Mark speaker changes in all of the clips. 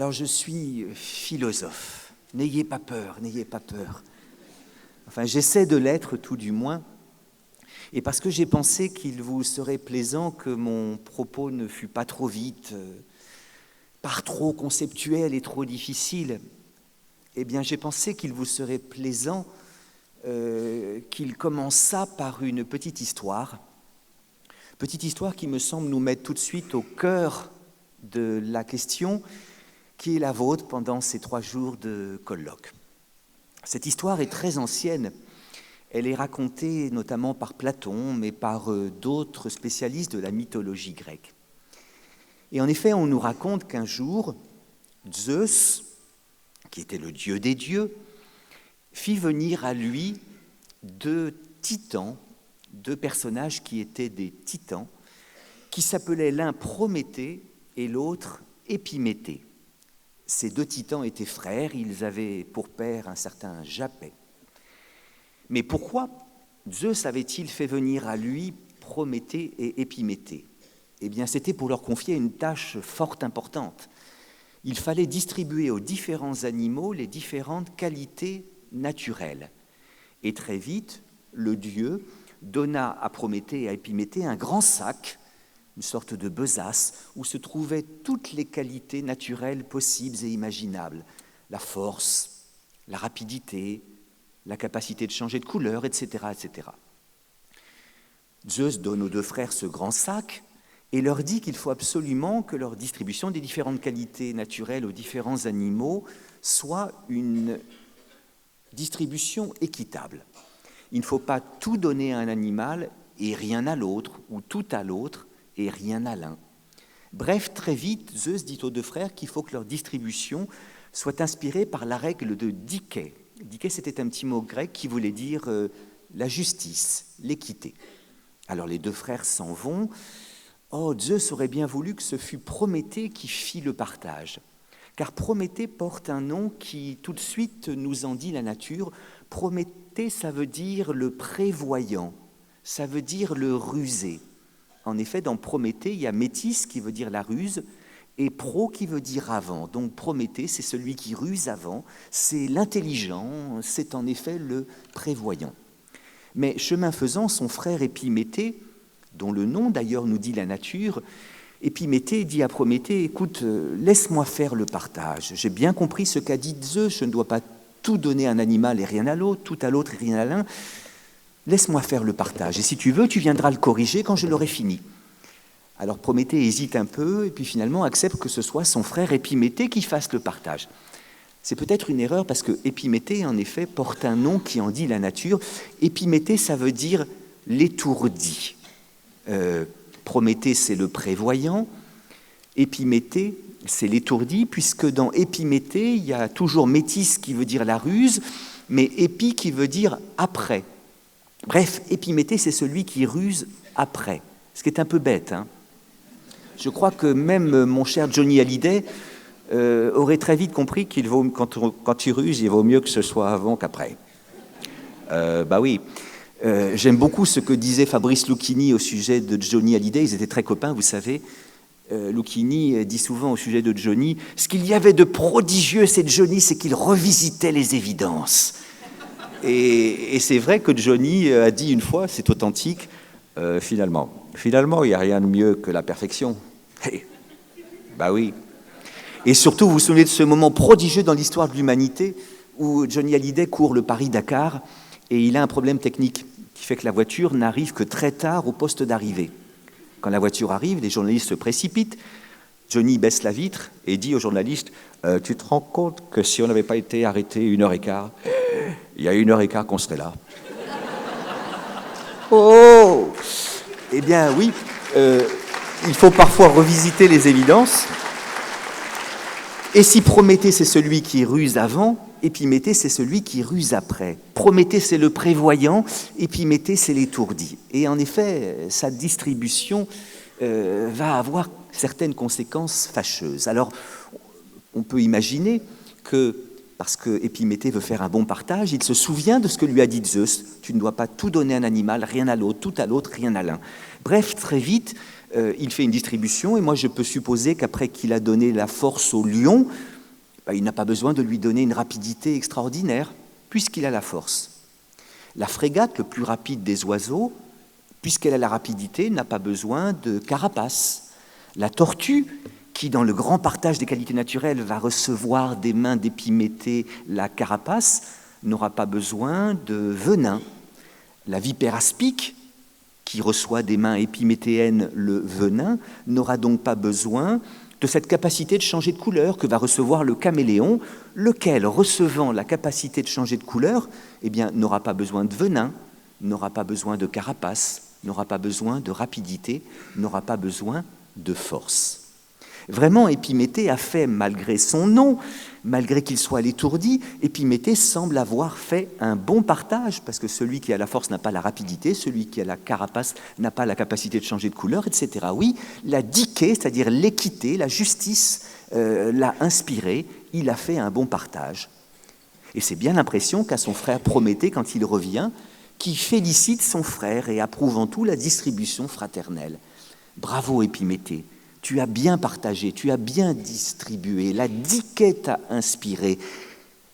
Speaker 1: Alors je suis philosophe. N'ayez pas peur, n'ayez pas peur. Enfin, j'essaie de l'être tout du moins. Et parce que j'ai pensé qu'il vous serait plaisant que mon propos ne fût pas trop vite, pas trop conceptuel et trop difficile, eh bien j'ai pensé qu'il vous serait plaisant qu'il commençât par une petite histoire qui me semble nous mettre tout de suite au cœur de la question qui est la vôtre pendant ces 3 jours de colloque. Cette histoire est très ancienne. Elle est racontée notamment par Platon, mais par d'autres spécialistes de la mythologie grecque. Et en effet, on nous raconte qu'un jour, Zeus, qui était le dieu des dieux, fit venir à lui 2 titans, 2 personnages qui étaient des titans, qui s'appelaient l'un Prométhée et l'autre Épiméthée. Ces 2 titans étaient frères, ils avaient pour père un certain Japet. Mais pourquoi Zeus avait-il fait venir à lui Prométhée et Épiméthée? Eh bien, c'était pour leur confier une tâche fort importante. Il fallait distribuer aux différents animaux les différentes qualités naturelles. Et très vite, le dieu donna à Prométhée et à Épiméthée un grand sac, une sorte de besace, où se trouvaient toutes les qualités naturelles possibles et imaginables. La force, la rapidité, la capacité de changer de couleur, etc., etc. Zeus donne aux 2 frères ce grand sac et leur dit qu'il faut absolument que leur distribution des différentes qualités naturelles aux différents animaux soit une distribution équitable. Il ne faut pas tout donner à un animal et rien à l'autre, ou tout à l'autre et rien à l'un. Bref, très vite, Zeus dit aux 2 frères qu'il faut que leur distribution soit inspirée par la règle de Diké. Diké, c'était un petit mot grec qui voulait dire la justice, l'équité. Alors les 2 frères s'en vont. Oh, Zeus aurait bien voulu que ce fût Prométhée qui fit le partage. Car Prométhée porte un nom qui tout de suite nous en dit la nature. Prométhée, ça veut dire le prévoyant, ça veut dire le rusé. En effet, dans Prométhée, il y a métis qui veut dire la ruse et pro qui veut dire avant. Donc Prométhée, c'est celui qui ruse avant, c'est l'intelligent, c'est en effet le prévoyant. Mais chemin faisant, son frère Épiméthée, dont le nom d'ailleurs nous dit la nature, Épiméthée dit à Prométhée, écoute, laisse-moi faire le partage. J'ai bien compris ce qu'a dit Zeus, je ne dois pas tout donner à un animal et rien à l'autre, tout à l'autre et rien à l'un. Laisse-moi faire le partage. Et si tu veux, tu viendras le corriger quand je l'aurai fini. Alors Prométhée hésite un peu et puis finalement accepte que ce soit son frère Épiméthée qui fasse le partage. C'est peut-être une erreur parce que Épiméthée, en effet, porte un nom qui en dit la nature. Épiméthée, ça veut dire l'étourdi. Prométhée, c'est le prévoyant. Épiméthée, c'est l'étourdi, puisque dans Épiméthée, il y a toujours métis qui veut dire la ruse, mais épi qui veut dire après. Bref, Épiméthée, c'est celui qui ruse après, ce qui est un peu bête. Hein. Je crois que même mon cher Johnny Hallyday aurait très vite compris qu'il vaut, quand tu ruses, il vaut mieux que ce soit avant qu'après. Bah oui. J'aime beaucoup ce que disait Fabrice Lucchini au sujet de Johnny Hallyday. Ils étaient très copains, vous savez. Lucchini dit souvent au sujet de Johnny, ce qu'il y avait de prodigieux chez Johnny, c'est qu'il revisitait les évidences. Et c'est vrai que Johnny a dit une fois, c'est authentique, finalement, il n'y a rien de mieux que la perfection. Hey, bah oui. Et surtout, vous vous souvenez de ce moment prodigieux dans l'histoire de l'humanité où Johnny Hallyday court le Paris-Dakar et il a un problème technique qui fait que la voiture n'arrive que très tard au poste d'arrivée. Quand la voiture arrive, les journalistes se précipitent. Johnny baisse la vitre et dit aux journalistes « Tu te rends compte que si on n'avait pas été arrêté 1h15, il y a 1h15 qu'on serait là. » Oh! Eh bien oui, il faut parfois revisiter les évidences. Et si Prométhée, c'est celui qui ruse avant, Épiméthée, c'est celui qui ruse après. Prométhée, c'est le prévoyant, Épiméthée, c'est l'étourdi. Et en effet, sa distribution va avoir certaines conséquences fâcheuses. Alors, on peut imaginer que, parce que Épiméthée veut faire un bon partage, il se souvient de ce que lui a dit Zeus. Tu ne dois pas tout donner à un animal, rien à l'autre, tout à l'autre, rien à l'un. Bref, très vite, il fait une distribution, et moi je peux supposer qu'après qu'il a donné la force au lion, il n'a pas besoin de lui donner une rapidité extraordinaire, puisqu'il a la force. La frégate, le plus rapide des oiseaux, puisqu'elle a la rapidité, n'a pas besoin de carapace. La tortue, qui dans le grand partage des qualités naturelles va recevoir des mains d'Épiméthée la carapace, n'aura pas besoin de venin. La vipère aspic, qui reçoit des mains épiméthéennes le venin, n'aura donc pas besoin de cette capacité de changer de couleur que va recevoir le caméléon, lequel, recevant la capacité de changer de couleur, n'aura pas besoin de venin, n'aura pas besoin de carapace, n'aura pas besoin de rapidité, n'aura pas besoin de force. Vraiment, Épiméthée a fait, malgré son nom, malgré qu'il soit l'étourdi, Épiméthée semble avoir fait un bon partage, parce que celui qui a la force n'a pas la rapidité, celui qui a la carapace n'a pas la capacité de changer de couleur, etc. Oui, la diké, c'est-à-dire l'équité, la justice, l'a inspiré, il a fait un bon partage. Et c'est bien l'impression qu'a son frère Prométhée quand il revient, qui félicite son frère et approuve en tout la distribution fraternelle. Bravo Épiméthée, tu as bien partagé, tu as bien distribué, la diké t'a inspiré.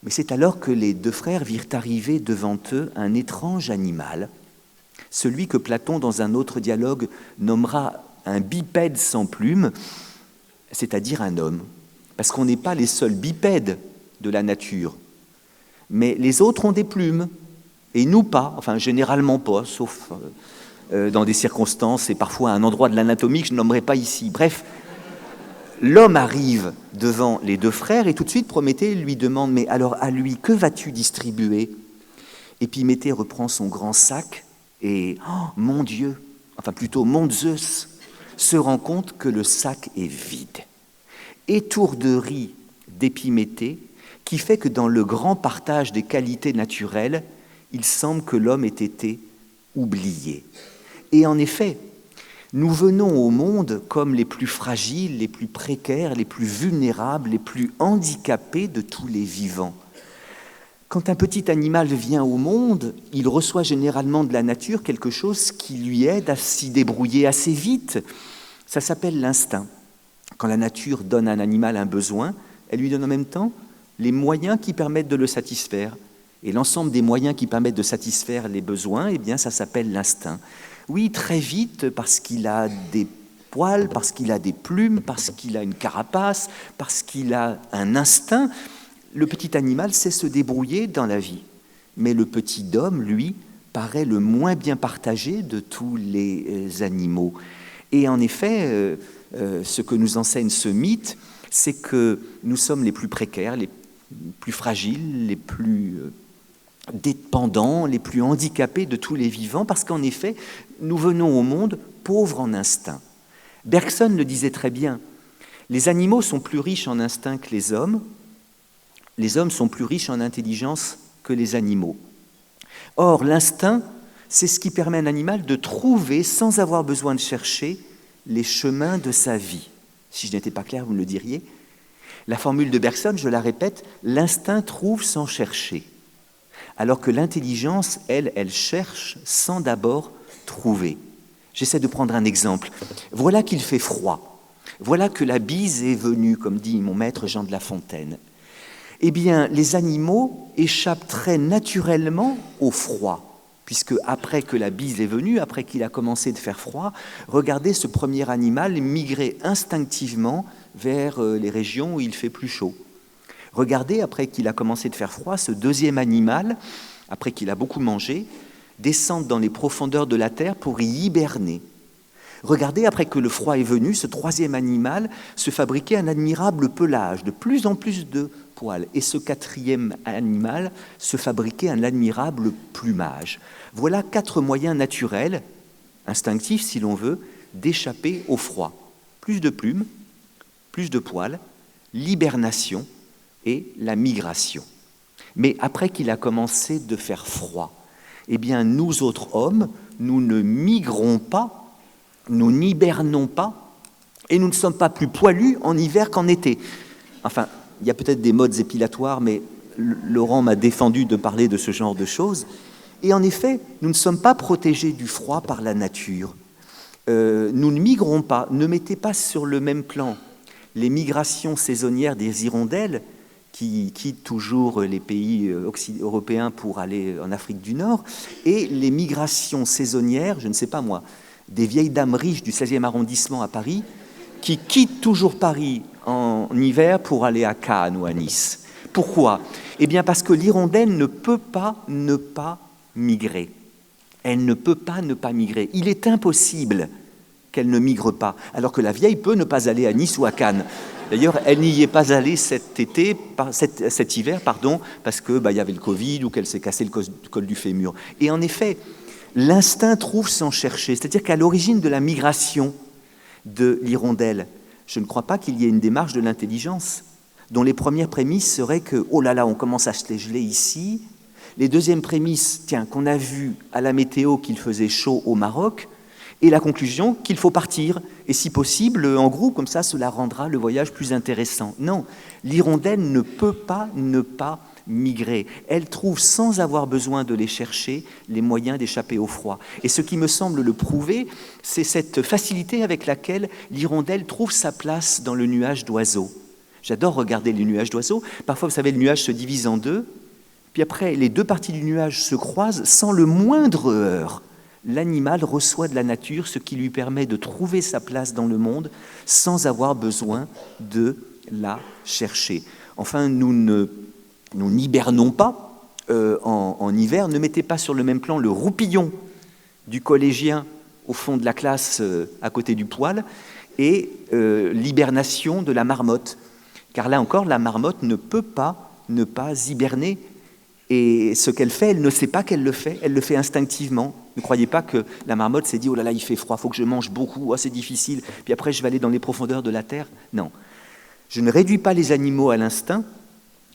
Speaker 1: Mais c'est alors que les deux frères virent arriver devant eux un étrange animal, celui que Platon, dans un autre dialogue, nommera un bipède sans plumes, c'est-à-dire un homme. Parce qu'on n'est pas les seuls bipèdes de la nature, mais les autres ont des plumes, et nous pas, enfin généralement pas, sauf dans des circonstances et parfois à un endroit de l'anatomie que je ne nommerai pas ici. Bref, l'homme arrive devant les deux frères et tout de suite Prométhée lui demande « Mais alors à lui, que vas-tu distribuer ?» Épiméthée reprend son grand sac et « Oh, mon Dieu !» enfin plutôt « Mon Zeus !» se rend compte que le sac est vide. Étourderie d'Épiméthée qui fait que dans le grand partage des qualités naturelles, il semble que l'homme ait été oublié. Et en effet, nous venons au monde comme les plus fragiles, les plus précaires, les plus vulnérables, les plus handicapés de tous les vivants. Quand un petit animal vient au monde, il reçoit généralement de la nature quelque chose qui lui aide à s'y débrouiller assez vite. Ça s'appelle l'instinct. Quand la nature donne à un animal un besoin, elle lui donne en même temps les moyens qui permettent de le satisfaire. Et l'ensemble des moyens qui permettent de satisfaire les besoins, ça s'appelle l'instinct. Oui, très vite, parce qu'il a des poils, parce qu'il a des plumes, parce qu'il a une carapace, parce qu'il a un instinct, le petit animal sait se débrouiller dans la vie. Mais le petit homme, lui, paraît le moins bien partagé de tous les animaux. Et en effet, ce que nous enseigne ce mythe, c'est que nous sommes les plus précaires, les plus fragiles, les plus dépendants, les plus handicapés de tous les vivants, parce qu'en effet, nous venons au monde pauvres en instinct. Bergson le disait très bien, les animaux sont plus riches en instinct que les hommes sont plus riches en intelligence que les animaux. Or, l'instinct, c'est ce qui permet à un animal de trouver, sans avoir besoin de chercher, les chemins de sa vie. Si je n'étais pas clair, vous me le diriez. La formule de Bergson, je la répète, l'instinct trouve sans chercher. Alors que l'intelligence, elle cherche sans d'abord trouver. J'essaie de prendre un exemple. Voilà qu'il fait froid. Voilà que la bise est venue, comme dit mon maître Jean de La Fontaine. Eh bien, les animaux échappent très naturellement au froid, puisque après que la bise est venue, après qu'il a commencé de faire froid, regardez ce premier animal migrer instinctivement vers les régions où il fait plus chaud. Regardez, après qu'il a commencé de faire froid, ce deuxième animal, après qu'il a beaucoup mangé, descendre dans les profondeurs de la terre pour y hiberner. Regardez, après que le froid est venu, ce troisième animal se fabriquait un admirable pelage, de plus en plus de poils. Et ce quatrième animal se fabriquait un admirable plumage. Voilà 4 moyens naturels, instinctifs si l'on veut, d'échapper au froid. Plus de plumes, plus de poils, l'hibernation et la migration. Mais après qu'il a commencé de faire froid, eh bien nous autres hommes, nous ne migrons pas, nous n'hibernons pas, et nous ne sommes pas plus poilus en hiver qu'en été. Enfin, il y a peut-être des modes épilatoires, mais Laurent m'a défendu de parler de ce genre de choses. Et en effet, nous ne sommes pas protégés du froid par la nature. Nous ne migrons pas, ne mettez pas sur le même plan les migrations saisonnières des hirondelles qui quittent toujours les pays européens pour aller en Afrique du Nord, et les migrations saisonnières, je ne sais pas moi, des vieilles dames riches du 16e arrondissement à Paris, qui quittent toujours Paris en hiver pour aller à Cannes ou à Nice. Pourquoi? Eh bien parce que l'hirondelle ne peut pas ne pas migrer. Elle ne peut pas ne pas migrer. Il est impossible qu'elle ne migre pas, alors que la vieille peut ne pas aller à Nice ou à Cannes. D'ailleurs, elle n'y est pas allée cet hiver, parce que y avait le Covid ou qu'elle s'est cassé le col du fémur. Et en effet, l'instinct trouve sans chercher. C'est-à-dire qu'à l'origine de la migration de l'hirondelle, je ne crois pas qu'il y ait une démarche de l'intelligence, dont les premières prémices seraient que, oh là là, on commence à se geler ici. Les deuxièmes prémices, tiens, qu'on a vu à la météo qu'il faisait chaud au Maroc, et la conclusion qu'il faut partir, et si possible en groupe, comme ça cela rendra le voyage plus intéressant. Non, l'hirondelle ne peut pas ne pas migrer. Elle trouve, sans avoir besoin de les chercher, les moyens d'échapper au froid. Et ce qui me semble le prouver, c'est cette facilité avec laquelle l'hirondelle trouve sa place dans le nuage d'oiseaux. J'adore regarder les nuages d'oiseaux. Parfois, vous savez, le nuage se divise en deux, puis après, les deux parties du nuage se croisent sans le moindre heurt. L'animal reçoit de la nature ce qui lui permet de trouver sa place dans le monde sans avoir besoin de la chercher. Enfin, nous n'hibernons pas en hiver. Ne mettez pas sur le même plan le roupillon du collégien au fond de la classe à côté du poêle et l'hibernation de la marmotte. Car là encore, la marmotte ne peut pas ne pas hiberner. Et ce qu'elle fait, elle ne sait pas qu'elle le fait, elle le fait instinctivement. Ne croyez pas que la marmotte s'est dit « Oh là là, il fait froid, il faut que je mange beaucoup, oh, c'est difficile, puis après je vais aller dans les profondeurs de la terre. » Non. Je ne réduis pas les animaux à l'instinct,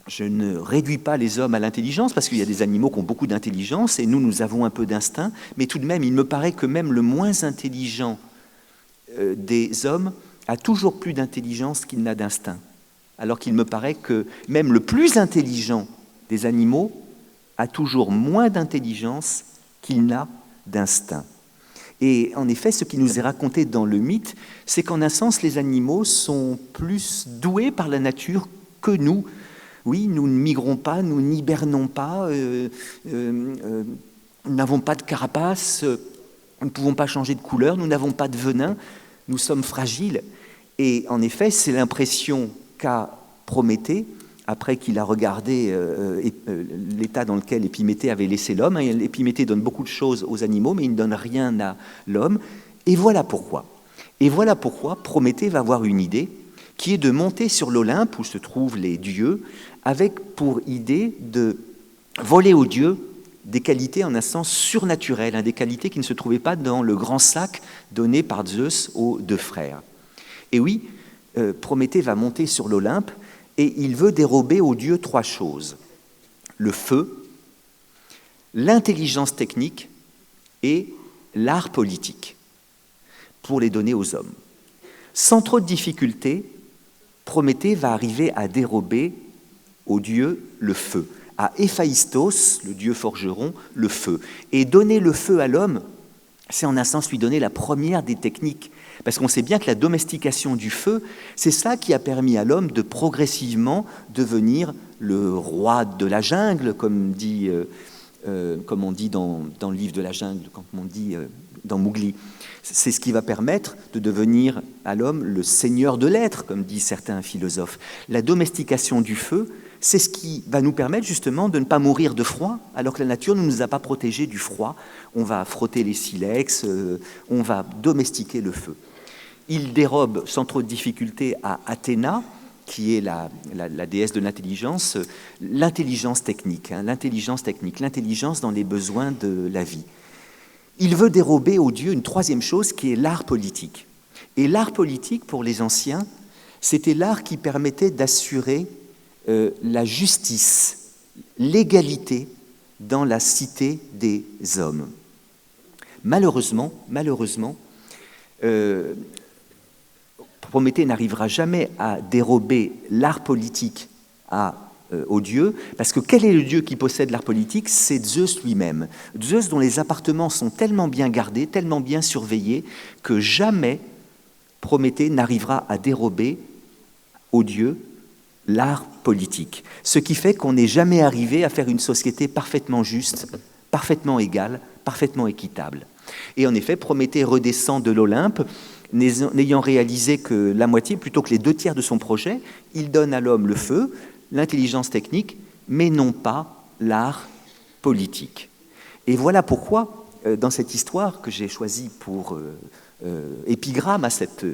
Speaker 1: je ne réduis pas les hommes à l'intelligence, parce qu'il y a des animaux qui ont beaucoup d'intelligence, et nous avons un peu d'instinct, mais tout de même, il me paraît que même le moins intelligent des hommes a toujours plus d'intelligence qu'il n'a d'instinct. Alors qu'il me paraît que même le plus intelligent des animaux a toujours moins d'intelligence qu'il n'a d'instinct. Et en effet, ce qui nous est raconté dans le mythe, c'est qu'en un sens, les animaux sont plus doués par la nature que nous. Oui, nous ne migrons pas, nous n'hibernons pas, nous n'avons pas de carapace, nous ne pouvons pas changer de couleur, nous n'avons pas de venin, nous sommes fragiles. Et en effet, c'est l'impression qu'a Prométhée, après qu'il a regardé l'état dans lequel Épiméthée avait laissé l'homme. Épiméthée donne beaucoup de choses aux animaux, mais il ne donne rien à l'homme. Et voilà pourquoi. Prométhée va avoir une idée qui est de monter sur l'Olympe, où se trouvent les dieux, avec pour idée de voler aux dieux des qualités en un sens surnaturel, des qualités qui ne se trouvaient pas dans le grand sac donné par Zeus aux deux frères. Et oui, Prométhée va monter sur l'Olympe, et il veut dérober aux dieux trois choses: le feu, l'intelligence technique et l'art politique, pour les donner aux hommes. Sans trop de difficultés, Prométhée va arriver à dérober aux dieux le feu, à Héphaïstos, le dieu forgeron, le feu. Et donner le feu à l'homme, c'est en un sens lui donner la première des techniques. Parce qu'on sait bien que la domestication du feu, c'est ça qui a permis à l'homme de progressivement devenir le roi de la jungle, comme on dit dans le livre de la jungle, comme on dit dans Mowgli. C'est ce qui va permettre de devenir à l'homme le seigneur de l'être, comme disent certains philosophes. La domestication du feu, c'est ce qui va nous permettre justement de ne pas mourir de froid, alors que la nature ne nous a pas protégés du froid. On va frotter les silex, on va domestiquer le feu. Il dérobe sans trop de difficulté à Athéna, qui est la déesse de l'intelligence, l'intelligence technique, l'intelligence dans les besoins de la vie. Il veut dérober aux dieux une troisième chose qui est l'art politique. Et l'art politique, pour les anciens, c'était l'art qui permettait d'assurer la justice, l'égalité dans la cité des hommes. Malheureusement, Prométhée n'arrivera jamais à dérober l'art politique aux dieux, parce que quel est le dieu qui possède l'art politique? C'est Zeus lui-même. Zeus dont les appartements sont tellement bien gardés, tellement bien surveillés, que jamais Prométhée n'arrivera à dérober aux dieux l'art politique. Ce qui fait qu'on n'est jamais arrivé à faire une société parfaitement juste, parfaitement égale, parfaitement équitable. Et en effet, Prométhée redescend de l'Olympe, n'ayant réalisé que la moitié, plutôt que les 2/3 de son projet, il donne à l'homme le feu, l'intelligence technique, mais non pas l'art politique. Et voilà pourquoi, dans cette histoire que j'ai choisie pour épigramme à cette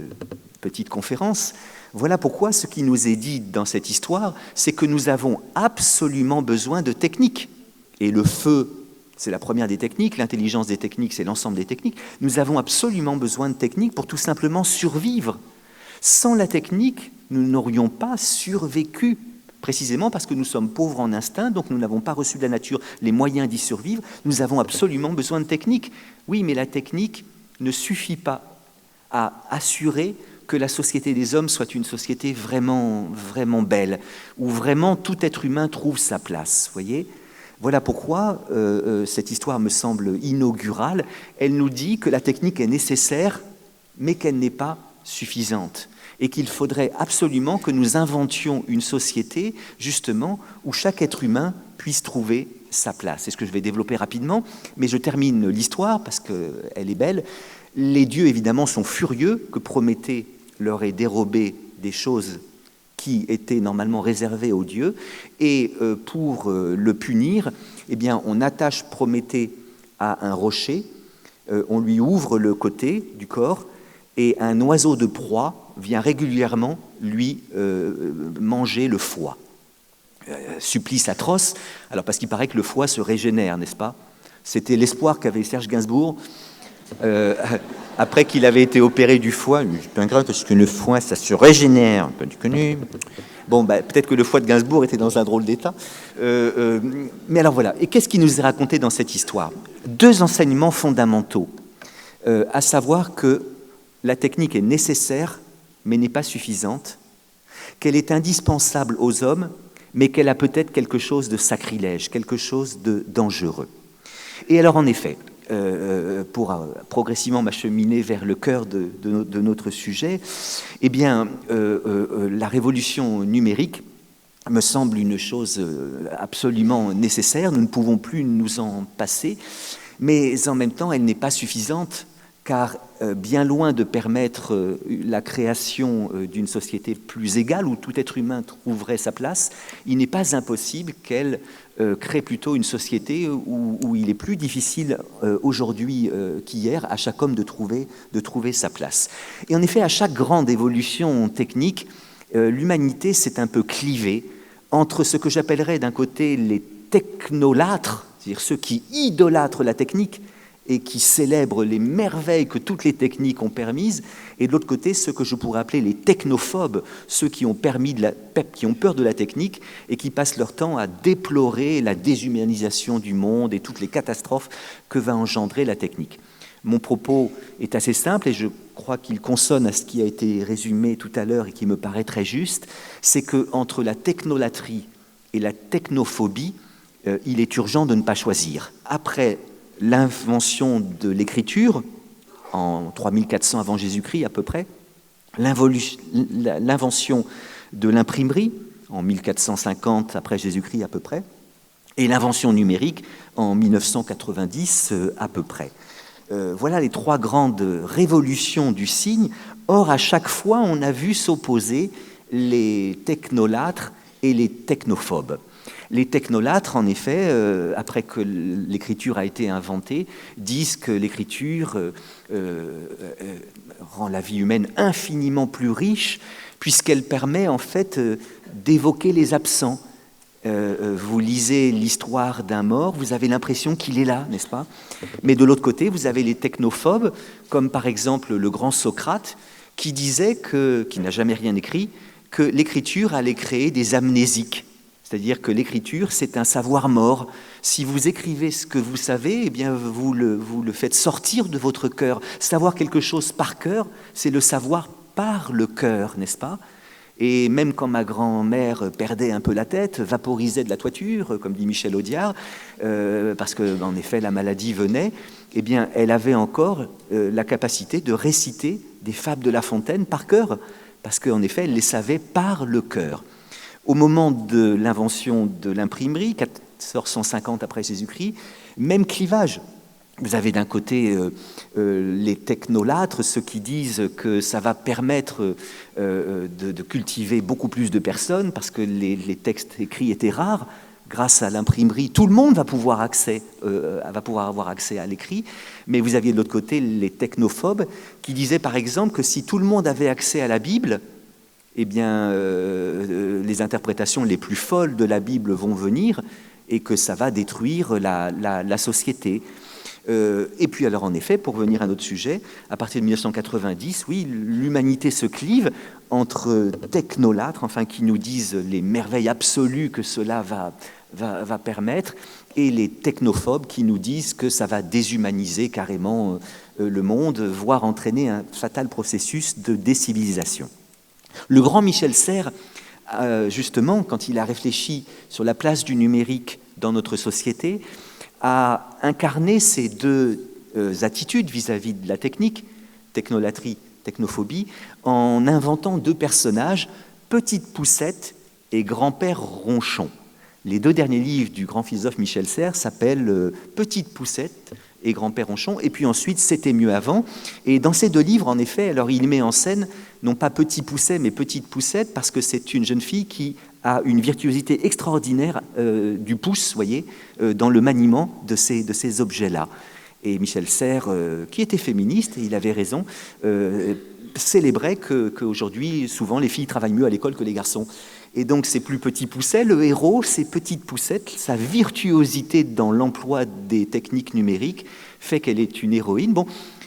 Speaker 1: petite conférence, voilà pourquoi ce qui nous est dit dans cette histoire, c'est que nous avons absolument besoin de techniques. Et le feu, c'est la première des techniques, l'intelligence des techniques, c'est l'ensemble des techniques. Nous avons absolument besoin de techniques pour tout simplement survivre. Sans la technique, nous n'aurions pas survécu, précisément parce que nous sommes pauvres en instinct, donc nous n'avons pas reçu de la nature les moyens d'y survivre. Nous avons absolument besoin de techniques. Oui, mais la technique ne suffit pas à assurer que la société des hommes soit une société vraiment, vraiment belle, où vraiment tout être humain trouve sa place, voyez ? Voilà pourquoi cette histoire me semble inaugurale. Elle nous dit que la technique est nécessaire, mais qu'elle n'est pas suffisante. Et qu'il faudrait absolument que nous inventions une société, justement, où chaque être humain puisse trouver sa place. C'est ce que je vais développer rapidement, mais je termine l'histoire parce qu'elle est belle. Les dieux, évidemment, sont furieux que Prométhée leur ait dérobé des choses qui étaient normalement réservées aux dieux, et pour le punir, eh bien, on attache Prométhée à un rocher, on lui ouvre le côté du corps, et un oiseau de proie vient régulièrement lui manger le foie. Supplice atroce, alors parce qu'il paraît que le foie se régénère, n'est-ce pas ? C'était l'espoir qu'avait Serge Gainsbourg, après qu'il avait été opéré du foie. C'est pas grave parce que le foie, ça se régénère, pas du connu. Bon, peut-être que le foie de Gainsbourg était dans un drôle d'état. Mais alors voilà, et qu'est-ce qui nous est raconté dans cette histoire ? 2 enseignements fondamentaux, à savoir que la technique est nécessaire, mais n'est pas suffisante, qu'elle est indispensable aux hommes, mais qu'elle a peut-être quelque chose de sacrilège, quelque chose de dangereux. Et alors, en effet, pour progressivement m'acheminer vers le cœur de notre sujet, eh bien, la révolution numérique me semble une chose absolument nécessaire. Nous ne pouvons plus nous en passer, mais en même temps, elle n'est pas suffisante, car bien loin de permettre la création d'une société plus égale où tout être humain trouverait sa place, il n'est pas impossible qu'elle crée plutôt une société où il est plus difficile aujourd'hui qu'hier à chaque homme de trouver sa place. Et en effet, à chaque grande évolution technique, l'humanité s'est un peu clivée entre ce que j'appellerais d'un côté les technolâtres, c'est-à-dire ceux qui idolâtrent la technique, et qui célèbrent les merveilles que toutes les techniques ont permises, et de l'autre côté, ceux que je pourrais appeler les technophobes, ceux qui ont peur de la technique et qui passent leur temps à déplorer la déshumanisation du monde et toutes les catastrophes que va engendrer la technique. Mon propos est assez simple et je crois qu'il consonne à ce qui a été résumé tout à l'heure et qui me paraît très juste, c'est qu'entre la technolatrie et la technophobie, il est urgent de ne pas choisir. Après l'invention de l'écriture, en 3400 avant Jésus-Christ à peu près, l'invention de l'imprimerie, en 1450 après Jésus-Christ à peu près, et l'invention numérique en 1990 à peu près. Voilà les 3 grandes révolutions du signe. Or, à chaque fois, on a vu s'opposer les technolâtres et les technophobes. Les technolâtres, en effet, après que l'écriture a été inventée, disent que l'écriture rend la vie humaine infiniment plus riche, puisqu'elle permet en fait d'évoquer les absents. Vous lisez l'histoire d'un mort, vous avez l'impression qu'il est là, n'est-ce pas ? Mais de l'autre côté, vous avez les technophobes, comme par exemple le grand Socrate, qui disait, qui n'a jamais rien écrit, que l'écriture allait créer des amnésiques. C'est-à-dire que l'écriture, c'est un savoir mort. Si vous écrivez ce que vous savez, eh bien vous le faites sortir de votre cœur. Savoir quelque chose par cœur, c'est le savoir par le cœur, n'est-ce pas ? Et même quand ma grand-mère perdait un peu la tête, vaporisait de la toiture, comme dit Michel Audiard, parce qu'en effet la maladie venait, eh bien elle avait encore la capacité de réciter des fables de La Fontaine par cœur, parce qu'en effet elle les savait par le cœur. Au moment de l'invention de l'imprimerie, 1450 après Jésus-Christ, même clivage. Vous avez d'un côté les technolâtres, ceux qui disent que ça va permettre de cultiver beaucoup plus de personnes parce que les textes écrits étaient rares. Grâce à l'imprimerie, tout le monde va pouvoir avoir accès à l'écrit. Mais vous aviez de l'autre côté les technophobes qui disaient par exemple que si tout le monde avait accès à la Bible, eh bien, les interprétations les plus folles de la Bible vont venir et que ça va détruire la société. Et puis alors en effet, pour revenir à notre sujet, à partir de 1990, oui, l'humanité se clive entre technolâtres, enfin qui nous disent les merveilles absolues que cela va permettre, et les technophobes qui nous disent que ça va déshumaniser carrément le monde, voire entraîner un fatal processus de décivilisation. Le grand Michel Serres, justement, quand il a réfléchi sur la place du numérique dans notre société, a incarné ces deux attitudes vis-à-vis de la technique, technolatrie, technophobie, en inventant deux personnages, Petite Poucette et Grand-père Ronchon. Les deux derniers livres du grand philosophe Michel Serres s'appellent Petite Poucette et Grand-père Ronchon, et puis ensuite C'était mieux avant. Et dans ces deux livres, en effet, alors il met en scène non pas Petit Poucet, mais Petite Poucette, parce que c'est une jeune fille qui a une virtuosité extraordinaire du pouce, voyez, dans le maniement de ces objets-là. Et Michel Serres, qui était féministe, et il avait raison, célébrait qu'aujourd'hui, souvent, les filles travaillent mieux à l'école que les garçons. Et donc, c'est plus Petit Poucet, le héros, c'est Petite Poucette. Sa virtuosité dans l'emploi des techniques numériques fait qu'elle est une héroïne. Bon,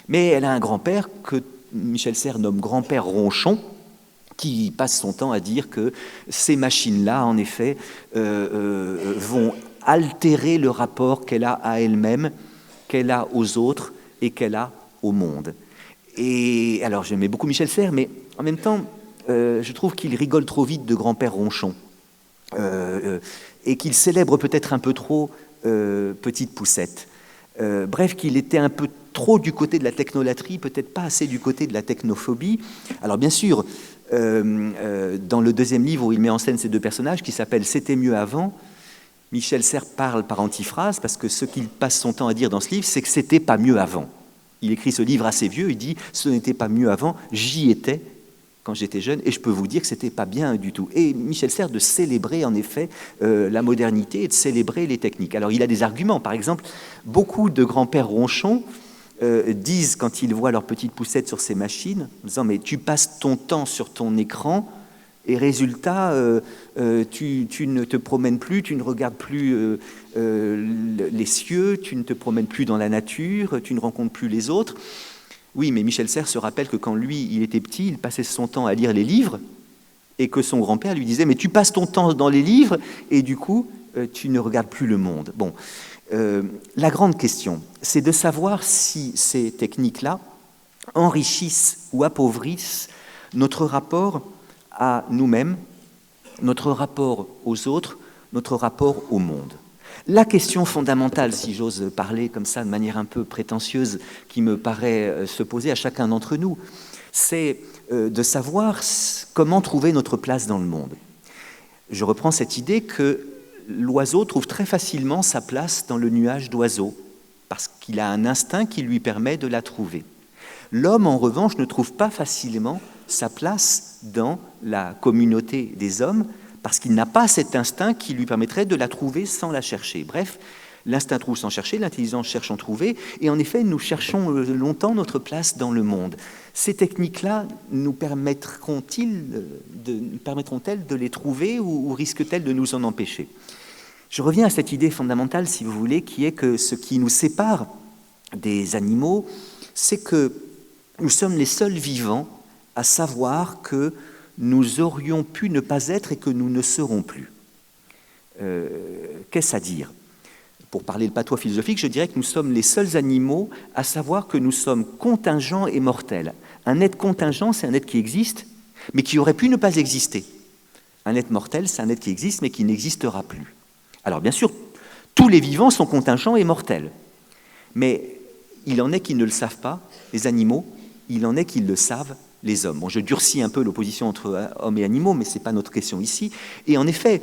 Speaker 1: mais elle a un grand-père que Michel Serres nomme Grand-père Ronchon, qui passe son temps à dire que ces machines-là, en effet, vont altérer le rapport qu'elle a à elle-même, qu'elle a aux autres et qu'elle a au monde. Et alors, j'aimais beaucoup Michel Serres, mais en même temps, je trouve qu'il rigole trop vite de Grand-père Ronchon et qu'il célèbre peut-être un peu trop Petite Poucette. Bref, qu'il était un peu trop du côté de la technolatrie, peut-être pas assez du côté de la technophobie. Alors bien sûr, dans le deuxième livre où il met en scène ces deux personnages, qui s'appelle « C'était mieux avant », Michel Serres parle par antiphrase, parce que ce qu'il passe son temps à dire dans ce livre, c'est que c'était pas mieux avant. Il écrit ce livre assez vieux, il dit « Ce n'était pas mieux avant, j'y étais quand j'étais jeune, et je peux vous dire que c'était pas bien du tout ». Et Michel Serres de célébrer en effet la modernité et de célébrer les techniques. Alors il a des arguments, par exemple, beaucoup de grands-pères ronchons disent, quand ils voient leur petite poussette sur ces machines, en disant « mais tu passes ton temps sur ton écran et résultat, tu ne te promènes plus, tu ne regardes plus les cieux, tu ne te promènes plus dans la nature, tu ne rencontres plus les autres ». Oui, mais Michel Serres se rappelle que quand lui, il était petit, il passait son temps à lire les livres et que son grand-père lui disait « mais tu passes ton temps dans les livres et du coup, tu ne regardes plus le monde ». Bon. La grande question, c'est de savoir si ces techniques-là enrichissent ou appauvrissent notre rapport à nous-mêmes, notre rapport aux autres, notre rapport au monde. La question fondamentale, si j'ose parler comme ça de manière un peu prétentieuse, qui me paraît se poser à chacun d'entre nous, c'est de savoir comment trouver notre place dans le monde. Je reprends cette idée que l'oiseau trouve très facilement sa place dans le nuage d'oiseaux, parce qu'il a un instinct qui lui permet de la trouver. L'homme, en revanche, ne trouve pas facilement sa place dans la communauté des hommes, parce qu'il n'a pas cet instinct qui lui permettrait de la trouver sans la chercher. Bref, l'instinct trouve sans chercher, l'intelligence cherche en trouver, et en effet, nous cherchons longtemps notre place dans le monde. Ces techniques-là nous permettront-elles de les trouver ou risquent-elles de nous en empêcher ? Je reviens à cette idée fondamentale, si vous voulez, qui est que ce qui nous sépare des animaux, c'est que nous sommes les seuls vivants à savoir que nous aurions pu ne pas être et que nous ne serons plus. Qu'est-ce à dire ? Pour parler le patois philosophique, je dirais que nous sommes les seuls animaux à savoir que nous sommes contingents et mortels. Un être contingent, c'est un être qui existe, mais qui aurait pu ne pas exister. Un être mortel, c'est un être qui existe, mais qui n'existera plus. Alors bien sûr, tous les vivants sont contingents et mortels, mais il en est qui ne le savent pas, les animaux, il en est qui le savent, les hommes. Bon, je durcis un peu l'opposition entre hommes et animaux, mais ce n'est pas notre question ici. Et en effet,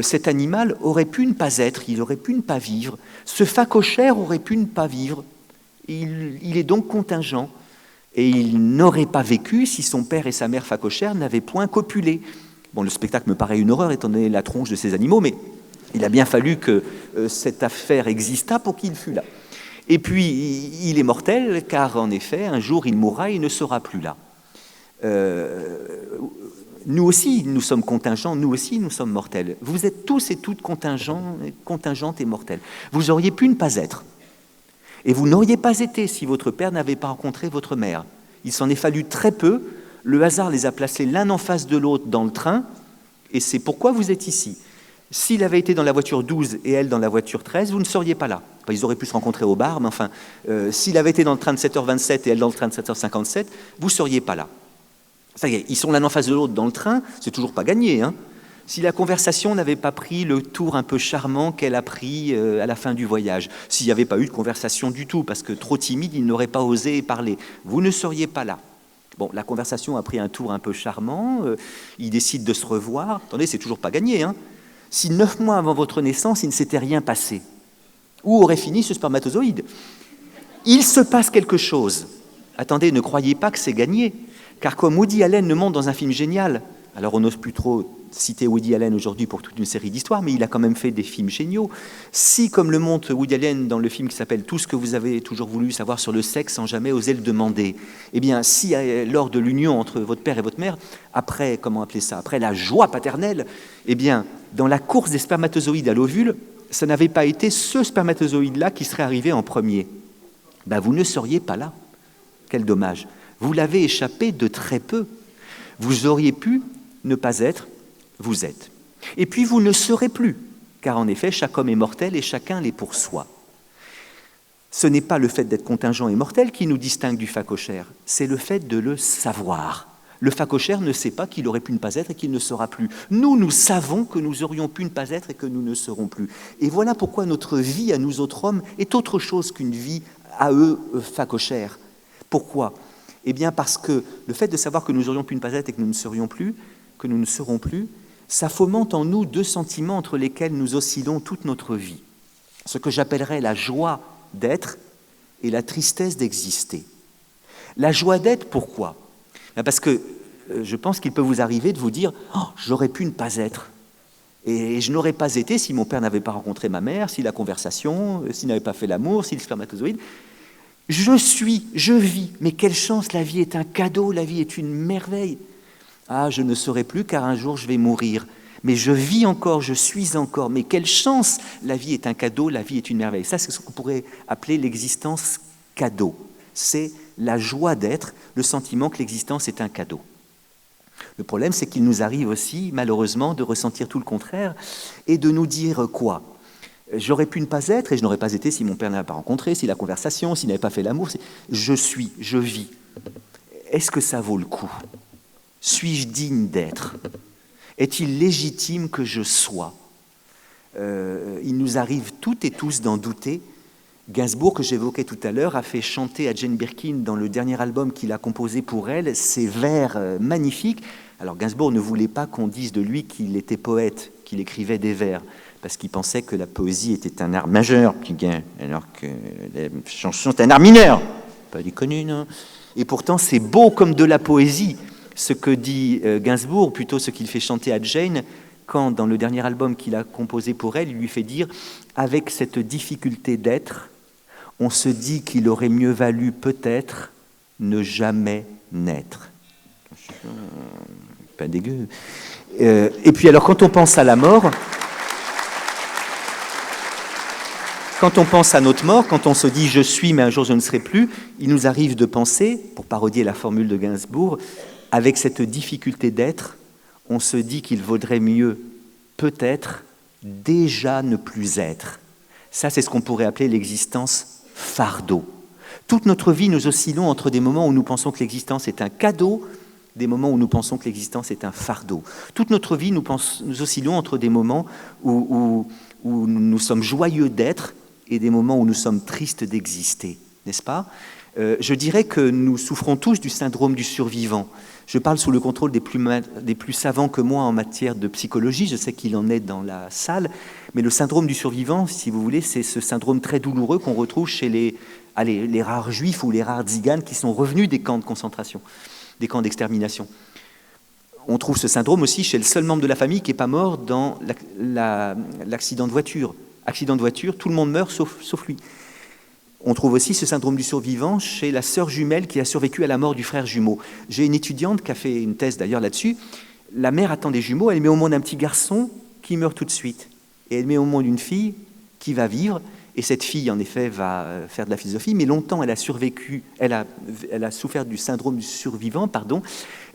Speaker 1: cet animal aurait pu ne pas être, il aurait pu ne pas vivre. Ce phacochère aurait pu ne pas vivre. Il est donc contingent. Et il n'aurait pas vécu si son père et sa mère phacochère n'avaient point copulé. Bon, le spectacle me paraît une horreur, étant donné la tronche de ces animaux, mais il a bien fallu que cette affaire existât pour qu'il fût là. Et puis, il est mortel, car en effet, un jour, il mourra et il ne sera plus là. Nous aussi, nous sommes contingents, nous aussi, nous sommes mortels. Vous êtes tous et toutes contingentes et mortels. Vous auriez pu ne pas être. Et vous n'auriez pas été si votre père n'avait pas rencontré votre mère. Il s'en est fallu très peu. Le hasard les a placés l'un en face de l'autre dans le train, et c'est pourquoi vous êtes ici. S'il avait été dans la voiture 12 et elle dans la voiture 13, vous ne seriez pas là. Enfin, ils auraient pu se rencontrer au bar, mais enfin, s'il avait été dans le train de 7h27 et elle dans le train de 7h57, vous ne seriez pas là. Ça y est, ils sont l'un en face de l'autre dans le train, c'est toujours pas gagné, hein. Si la conversation n'avait pas pris le tour un peu charmant qu'elle a pris à la fin du voyage, s'il n'y avait pas eu de conversation du tout, parce que trop timide, il n'aurait pas osé parler, vous ne seriez pas là. Bon, la conversation a pris un tour un peu charmant, ils décident de se revoir. Attendez, c'est toujours pas gagné, hein. Si 9 mois avant votre naissance, il ne s'était rien passé, où aurait fini ce spermatozoïde? Il se passe quelque chose. Attendez, ne croyez pas que c'est gagné, car comme Woody Allen le montre dans un film génial, alors on n'ose plus trop citer Woody Allen aujourd'hui pour toute une série d'histoires, mais il a quand même fait des films géniaux. Si, comme le montre Woody Allen dans le film qui s'appelle « Tout ce que vous avez toujours voulu savoir sur le sexe sans jamais oser le demander », eh bien, si lors de l'union entre votre père et votre mère, après, comment appeler ça, après la joie paternelle, eh bien, dans la course des spermatozoïdes à l'ovule, ça n'avait pas été ce spermatozoïde-là qui serait arrivé en premier. Ben, vous ne seriez pas là. Quel dommage. Vous l'avez échappé de très peu. Vous auriez pu ne pas être, vous êtes. Et puis vous ne serez plus, car en effet, chaque homme est mortel et chacun l'est pour soi. Ce n'est pas le fait d'être contingent et mortel qui nous distingue du phacochère, c'est le fait de le savoir. Le phacochère ne sait pas qu'il aurait pu ne pas être et qu'il ne sera plus. Nous, nous savons que nous aurions pu ne pas être et que nous ne serons plus. Et voilà pourquoi notre vie à nous autres hommes est autre chose qu'une vie à eux phacochère. Pourquoi ? Eh bien parce que le fait de savoir que nous aurions pu ne pas être et que nous ne serions plus, que nous ne serons plus, ça fomente en nous 2 sentiments entre lesquels nous oscillons toute notre vie. Ce que j'appellerais la joie d'être et la tristesse d'exister. La joie d'être, pourquoi ? Parce que je pense qu'il peut vous arriver de vous dire « Oh, j'aurais pu ne pas être ». Et je n'aurais pas été si mon père n'avait pas rencontré ma mère, si la conversation, s'il n'avait pas fait l'amour, si le spermatozoïde. Je suis, je vis, mais quelle chance, la vie est un cadeau, la vie est une merveille. Ah, je ne saurai plus car un jour je vais mourir. Mais je vis encore, je suis encore. Mais quelle chance, la vie est un cadeau, la vie est une merveille. Ça, c'est ce qu'on pourrait appeler l'existence cadeau. C'est la joie d'être, le sentiment que l'existence est un cadeau. Le problème, c'est qu'il nous arrive aussi, malheureusement, de ressentir tout le contraire et de nous dire quoi ? J'aurais pu ne pas être, et je n'aurais pas été si mon père n'avait pas rencontré, si la conversation, s'il n'avait pas fait l'amour. Je suis, je vis. Est-ce que ça vaut le coup ? Suis-je digne d'être ? Est-il légitime que je sois ? Il nous arrive toutes et tous d'en douter. Gainsbourg, que j'évoquais tout à l'heure, a fait chanter à Jane Birkin dans le dernier album qu'il a composé pour elle ces vers magnifiques. Alors Gainsbourg ne voulait pas qu'on dise de lui qu'il était poète, qu'il écrivait des vers, parce qu'il pensait que la poésie était un art majeur, alors que la chanson est un art mineur. Pas déconner, non ? Et pourtant, c'est beau comme de la poésie, ce que dit Gainsbourg, plutôt ce qu'il fait chanter à Jane, quand, dans le dernier album qu'il a composé pour elle, il lui fait dire « Avec cette difficulté d'être, on se dit qu'il aurait mieux valu peut-être ne jamais naître. » Pas dégueu. Et puis alors, quand on pense à la mort, quand on pense à notre mort, quand on se dit « je suis, mais un jour je ne serai plus », il nous arrive de penser, pour parodier la formule de Gainsbourg, avec cette difficulté d'être, on se dit qu'il vaudrait mieux peut-être déjà ne plus être. Ça, c'est ce qu'on pourrait appeler l'existence fardeau. Toute notre vie, nous oscillons entre des moments où nous pensons que l'existence est un cadeau, des moments où nous pensons que l'existence est un fardeau. Toute notre vie, nous oscillons entre des moments où nous sommes joyeux d'être et des moments où nous sommes tristes d'exister, n'est-ce pas ? Je dirais que nous souffrons tous du syndrome du survivant. Je parle sous le contrôle des plus savants que moi en matière de psychologie, je sais qu'il en est dans la salle, mais le syndrome du survivant, si vous voulez, c'est ce syndrome très douloureux qu'on retrouve chez les rares juifs ou les rares tziganes qui sont revenus des camps de concentration, des camps d'extermination. On trouve ce syndrome aussi chez le seul membre de la famille qui n'est pas mort dans l'accident de voiture. Accident de voiture, tout le monde meurt sauf lui. On trouve aussi ce syndrome du survivant chez la sœur jumelle qui a survécu à la mort du frère jumeau. J'ai une étudiante qui a fait une thèse d'ailleurs là-dessus. La mère attend des jumeaux, elle met au monde un petit garçon qui meurt tout de suite. Et elle met au monde une fille qui va vivre. Et cette fille, en effet, va faire de la philosophie, mais longtemps, elle a survécu, elle a souffert du syndrome du survivant, pardon.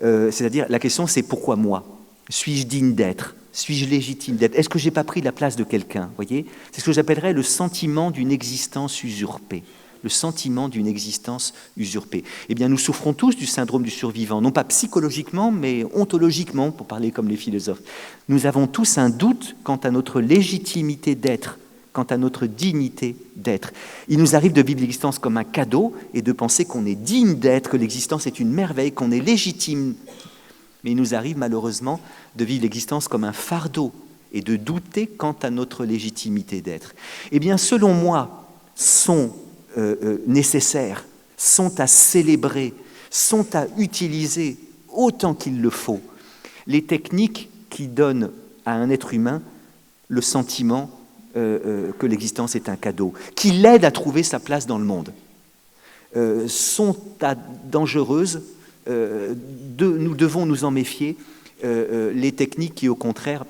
Speaker 1: C'est-à-dire, la question, c'est pourquoi moi? Suis-je digne d'être? Suis-je légitime d'être? Est-ce que je n'ai pas pris la place de quelqu'un? Voyez, c'est ce que j'appellerais le sentiment d'une existence usurpée. Le sentiment d'une existence usurpée. Eh bien, nous souffrons tous du syndrome du survivant, non pas psychologiquement, mais ontologiquement, pour parler comme les philosophes. Nous avons tous un doute quant à notre légitimité d'être, quant à notre dignité d'être. Il nous arrive de vivre l'existence comme un cadeau et de penser qu'on est digne d'être, que l'existence est une merveille, qu'on est légitime. Mais il nous arrive malheureusement de vivre l'existence comme un fardeau et de douter quant à notre légitimité d'être. Eh bien, selon moi, sont nécessaires, sont à célébrer, sont à utiliser autant qu'il le faut les techniques qui donnent à un être humain le sentiment que l'existence est un cadeau, qui l'aident à trouver sa place dans le monde. Sont dangereuses. Nous devons nous en méfier. Les techniques qui, au contraire,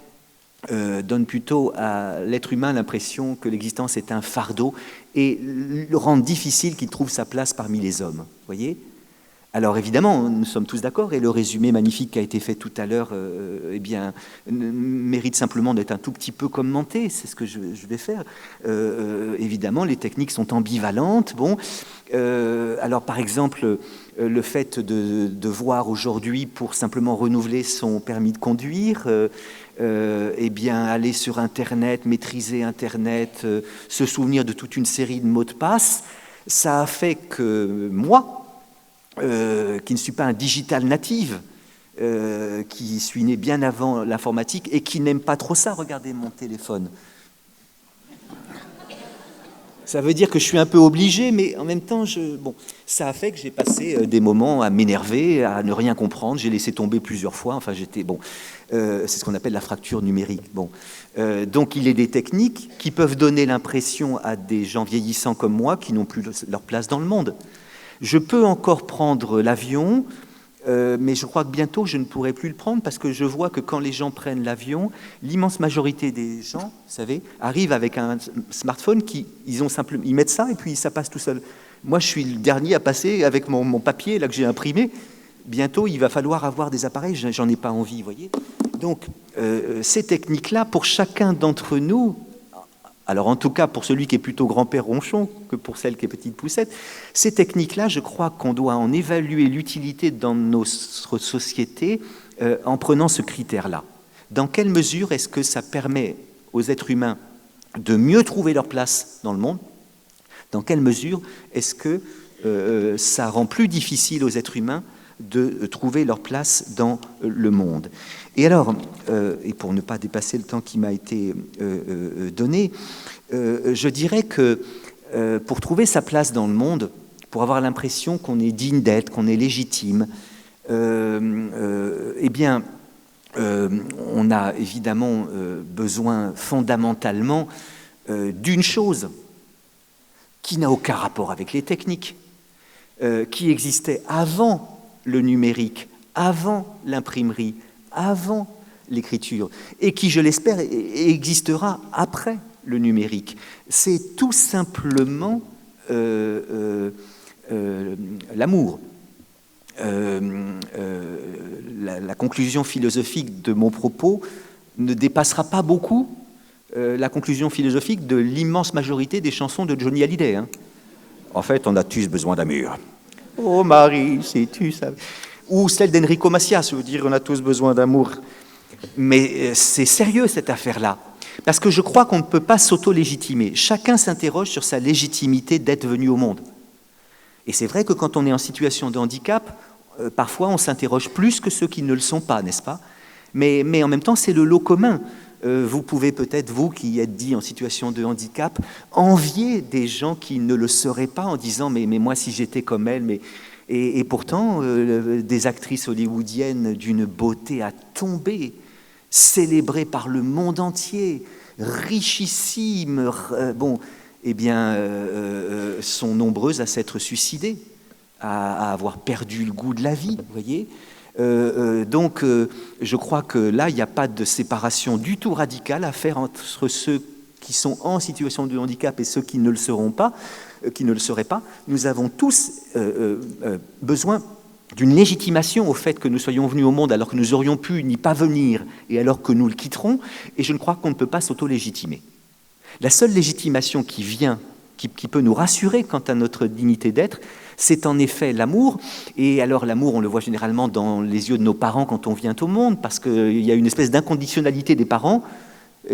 Speaker 1: donnent plutôt à l'être humain l'impression que l'existence est un fardeau et le rendent difficile qu'il trouve sa place parmi les hommes. Voyez ? Alors évidemment, nous sommes tous d'accord, et le résumé magnifique qui a été fait tout à l'heure eh bien, mérite simplement d'être un tout petit peu commenté, c'est ce que je vais faire. Évidemment, les techniques sont ambivalentes. Bon, alors par exemple, le fait de voir aujourd'hui, pour simplement renouveler son permis de conduire, eh bien, aller sur Internet, maîtriser Internet, se souvenir de toute une série de mots de passe, ça a fait que moi, qui ne suis pas un digital native, qui suis né bien avant l'informatique et qui n'aime pas trop ça, regardez mon téléphone. Ça veut dire que je suis un peu obligé, mais en même temps, bon, ça a fait que j'ai passé des moments à m'énerver, à ne rien comprendre. J'ai laissé tomber plusieurs fois. Enfin, bon, c'est ce qu'on appelle la fracture numérique. Bon, donc il y a des techniques qui peuvent donner l'impression à des gens vieillissants comme moi qui n'ont plus leur place dans le monde. Je peux encore prendre l'avion, mais je crois que bientôt je ne pourrai plus le prendre parce que je vois que quand les gens prennent l'avion, l'immense majorité des gens, vous savez, arrivent avec un smartphone ils mettent ça et puis ça passe tout seul. Moi, je suis le dernier à passer avec mon papier là que j'ai imprimé. Bientôt, il va falloir avoir des appareils, j'en ai pas envie, vous voyez. Donc, ces techniques-là, pour chacun d'entre nous, alors en tout cas pour celui qui est plutôt grand-père ronchon que pour celle qui est petite poussette, ces techniques-là, je crois qu'on doit en évaluer l'utilité dans notre société en prenant ce critère-là. Dans quelle mesure est-ce que ça permet aux êtres humains de mieux trouver leur place dans le monde? Dans quelle mesure est-ce que ça rend plus difficile aux êtres humains de trouver leur place dans le monde? Et alors, et pour ne pas dépasser le temps qui m'a été donné, je dirais que pour trouver sa place dans le monde, pour avoir l'impression qu'on est digne d'être, qu'on est légitime, eh bien, on a évidemment besoin fondamentalement d'une chose qui n'a aucun rapport avec les techniques, qui existait avant le numérique, avant l'imprimerie, avant l'écriture, et qui, je l'espère, existera après le numérique. C'est tout simplement l'amour. La conclusion philosophique de mon propos ne dépassera pas beaucoup la conclusion philosophique de l'immense majorité des chansons de Johnny Hallyday. Hein. En fait, on a tous besoin d'amour. Oh Marie, si tu savais. Ou celle d'Enrico Macias, je veux dire, on a tous besoin d'amour. Mais c'est sérieux cette affaire-là, parce que je crois qu'on ne peut pas s'auto-légitimer. Chacun s'interroge sur sa légitimité d'être venu au monde. Et c'est vrai que quand on est en situation de handicap, parfois on s'interroge plus que ceux qui ne le sont pas, n'est-ce pas? Mais en même temps, c'est le lot commun. Vous pouvez peut-être, vous qui êtes dit en situation de handicap, envier des gens qui ne le seraient pas en disant mais moi si j'étais comme elle, mais... Et pourtant, des actrices hollywoodiennes d'une beauté à tomber, célébrées par le monde entier, richissimes, bon, eh bien, sont nombreuses à s'être suicidées, à avoir perdu le goût de la vie, vous voyez. Donc, je crois que là, il n'y a pas de séparation du tout radicale à faire entre ceux qui sont en situation de handicap et ceux qui ne le seront pas, qui ne le seraient pas. Nous avons tous besoin d'une légitimation au fait que nous soyons venus au monde alors que nous aurions pu n'y pas venir et alors que nous le quitterons, et je ne crois qu'on ne peut pas s'auto-légitimer. La seule légitimation qui vient, qui peut nous rassurer quant à notre dignité d'être, c'est en effet l'amour. Et alors l'amour, on le voit généralement dans les yeux de nos parents quand on vient au monde, parce qu'il y a une espèce d'inconditionnalité des parents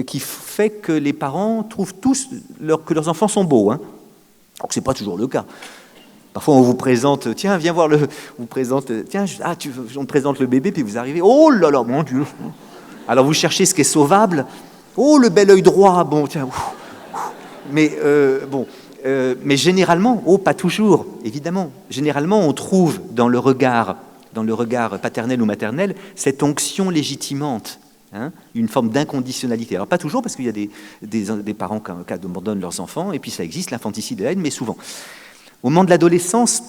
Speaker 1: qui fait que les parents trouvent tous que leurs enfants sont beaux. Hein. Donc c'est pas toujours le cas. Parfois on vous présente, tiens, viens voir le, vous présente, tiens, on présente le bébé, puis vous arrivez, oh là là, mon Dieu. Alors vous cherchez ce qui est sauvable. Oh, le bel œil droit, bon, tiens. Mais bon. Mais généralement, pas toujours, évidemment. Généralement, on trouve dans le regard paternel ou maternel, cette onction légitimante, hein, une forme d'inconditionnalité. Alors pas toujours, parce qu'il y a des parents qui abandonnent leurs enfants, et puis ça existe, l'infanticide et la haine, mais souvent. Au moment de l'adolescence,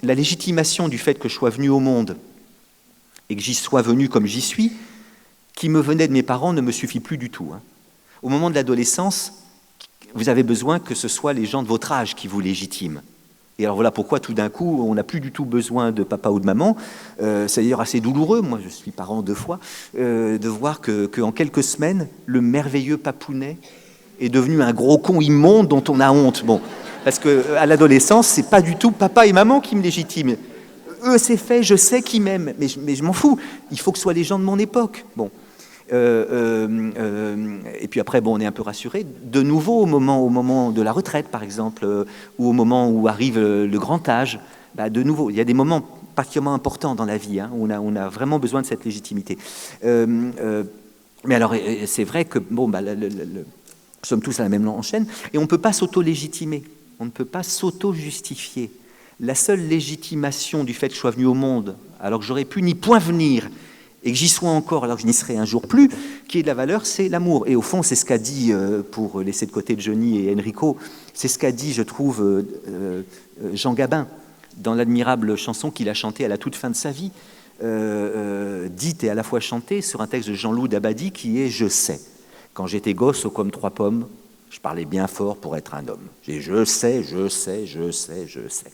Speaker 1: la légitimation du fait que je sois venu au monde et que j'y sois venu comme j'y suis, qui me venait de mes parents, ne me suffit plus du tout. Hein. Au moment de l'adolescence, vous avez besoin que ce soit les gens de votre âge qui vous légitiment. Et alors voilà pourquoi tout d'un coup, on n'a plus du tout besoin de papa ou de maman. C'est d'ailleurs assez douloureux, moi je suis parent 2 fois, de voir qu'en quelques semaines, le merveilleux papounet est devenu un gros con immonde dont on a honte. Bon, parce qu'à l'adolescence, c'est pas du tout papa et maman qui me légitiment. Eux, c'est fait, je sais qu'ils m'aiment, mais je m'en fous. Il faut que ce soit les gens de mon époque. Bon. Et puis après, bon, on est un peu rassuré. De nouveau, au moment de la retraite, par exemple, ou au moment où arrive le grand âge, de nouveau, il y a des moments particulièrement importants dans la vie, hein, où on a vraiment besoin de cette légitimité. Mais alors, c'est vrai que, bon, nous sommes tous à la même enchaîne, et on ne peut pas s'auto-légitimer, on ne peut pas s'auto-justifier. La seule légitimation du fait que je sois venu au monde, alors que j'aurais pu n'y point venir, et que j'y sois encore alors que je n'y serai un jour plus, qui est de la valeur, c'est l'amour. Et au fond, c'est ce qu'a dit, pour laisser de côté Johnny et Enrico, c'est ce qu'a dit, je trouve, Jean Gabin, dans l'admirable chanson qu'il a chantée à la toute fin de sa vie, dite et à la fois chantée sur un texte de Jean-Loup Dabadi qui est « Je sais, quand j'étais gosse comme 3 pommes, je parlais bien fort pour être un homme. J'ai je sais, je sais, je sais, je sais.